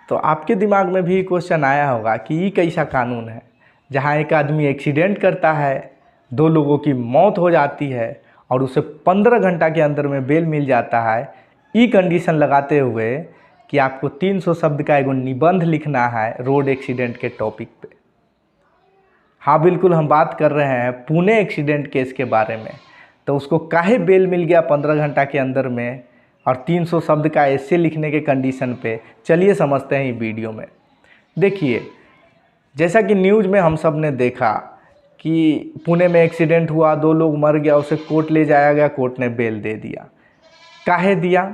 तो आपके दिमाग में भी क्वेश्चन आया होगा कि ये कैसा कानून है जहाँ एक आदमी एक्सीडेंट करता है, 2 लोगों की मौत हो जाती है और उसे 15 घंटा के अंदर में बेल मिल जाता है, ई कंडीशन लगाते हुए कि आपको 300 शब्द का एक निबंध लिखना है रोड एक्सीडेंट के टॉपिक पे। हाँ बिल्कुल, हम बात कर रहे हैं पुणे एक्सीडेंट केस के बारे में। तो उसको काहे बेल मिल गया 15 घंटा के अंदर में और 300 शब्द का ऐसे लिखने के कंडीशन पे, चलिए समझते हैं ये वीडियो में। देखिए, जैसा कि न्यूज़ में हम सब ने देखा कि पुणे में एक्सीडेंट हुआ, 2 लोग मर गया, उसे कोर्ट ले जाया गया, कोर्ट ने बेल दे दिया। काहे दिया?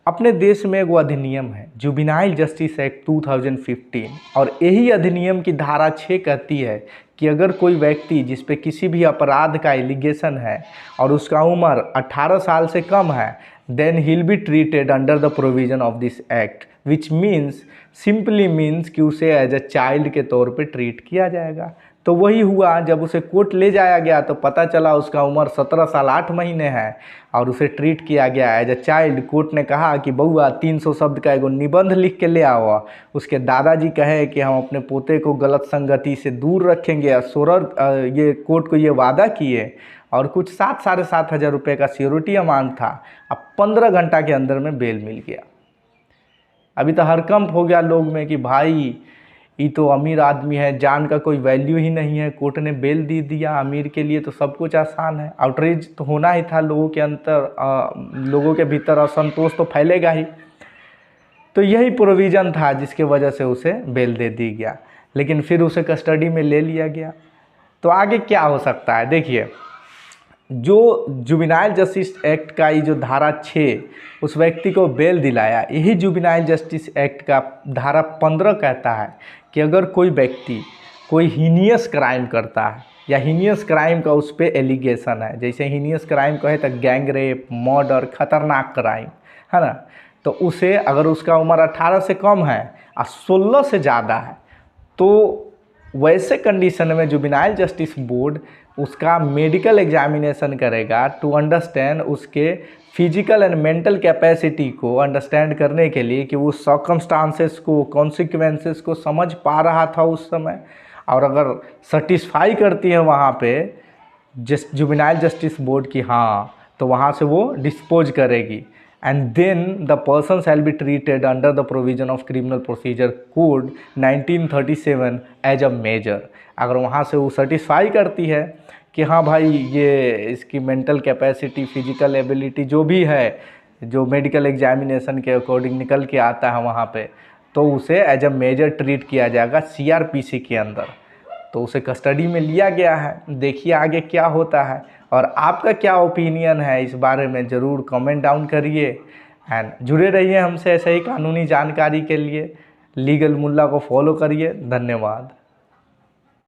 अपने देश में वो अधिनियम है जुवेनाइल जस्टिस एक्ट 2015 और यही अधिनियम की धारा 6 कहती है कि अगर कोई व्यक्ति जिस पे किसी भी अपराध का एलिगेशन है और उसका उम्र 18 साल से कम है, then he will be treated under the provision of this act, which means simply means कि उसे एज अ चाइल्ड के तौर पे ट्रीट किया जाएगा। तो वही हुआ, जब उसे कोर्ट ले जाया गया तो पता चला उसका उम्र 17 साल 8 महीने है और उसे ट्रीट किया गया एज अ चाइल्ड। कोर्ट ने कहा कि बउआ 300 शब्द का एगो निबंध लिख के ले आओ। उसके दादाजी कहे कि हम अपने पोते को गलत संगति से दूर रखेंगे। ये कोर्ट को ये वादा किए और कुछ 7-7.5 हज़ार रुपये का सिक्योरिटी अमाउंट था। अब 15 घंटा के अंदर में बेल मिल गया। अभी तो हड़कंप हो गया लोग में कि भाई ये तो अमीर आदमी है, जान का कोई वैल्यू ही नहीं है, कोर्ट ने बेल दे दिया, अमीर के लिए तो सब कुछ आसान है। आउटरीच तो होना ही था लोगों के लोगों के भीतर असंतोष तो फैलेगा ही। तो यही प्रोविज़न था जिसके वजह से उसे बेल दे दी गया, लेकिन फिर उसे कस्टडी में ले लिया गया। तो आगे क्या हो सकता है? देखिए, जो जुवेनाइल जस्टिस एक्ट का ये जो धारा 6 उस व्यक्ति को बेल दिलाया, यही जुवेनाइल जस्टिस एक्ट का धारा 15 कहता है कि अगर कोई व्यक्ति कोई हीनियस क्राइम करता है या हीनियस क्राइम का उस पर एलिगेशन है, जैसे हीनियस क्राइम कहे तो गैंग रेप, मर्डर, खतरनाक क्राइम है ना, तो उसे अगर उसका उम्र 18 से कम है और 16 से ज़्यादा है, तो वैसे कंडीशन में जुवेनाइल जस्टिस बोर्ड उसका मेडिकल एग्जामिनेशन करेगा टू अंडरस्टैंड उसके फिजिकल एंड मेंटल कैपेसिटी को अंडरस्टैंड करने के लिए कि वो सर्कमस्टांसेस को, कॉन्सिक्वेंसेस को समझ पा रहा था उस समय। और अगर सेटिस्फाई करती है वहाँ पे जुवेनाइल जस्टिस बोर्ड की हाँ, तो वहाँ से वो डिस्पोज करेगी and then the person shall be treated under the provision of criminal procedure code 1937 as a measure। अगर वहाँ से वो सेटिस्फाई करती है कि हाँ भाई ये इसकी मेंटल कैपेसिटी, फिजिकल एबिलिटी जो भी है, जो मेडिकल एग्जामिनेशन के अकॉर्डिंग निकल के आता है वहाँ पे, तो उसे एज अ मेजर ट्रीट किया जाएगा सीआरपीसी के अंदर। तो उसे कस्टडी में लिया गया है। देखिए आगे क्या होता है और आपका क्या ओपिनियन है इस बारे में, ज़रूर कमेंट डाउन करिए एंड जुड़े रहिए हमसे ऐसे ही कानूनी जानकारी के लिए। लीगल मुल्ला को फॉलो करिए। धन्यवाद।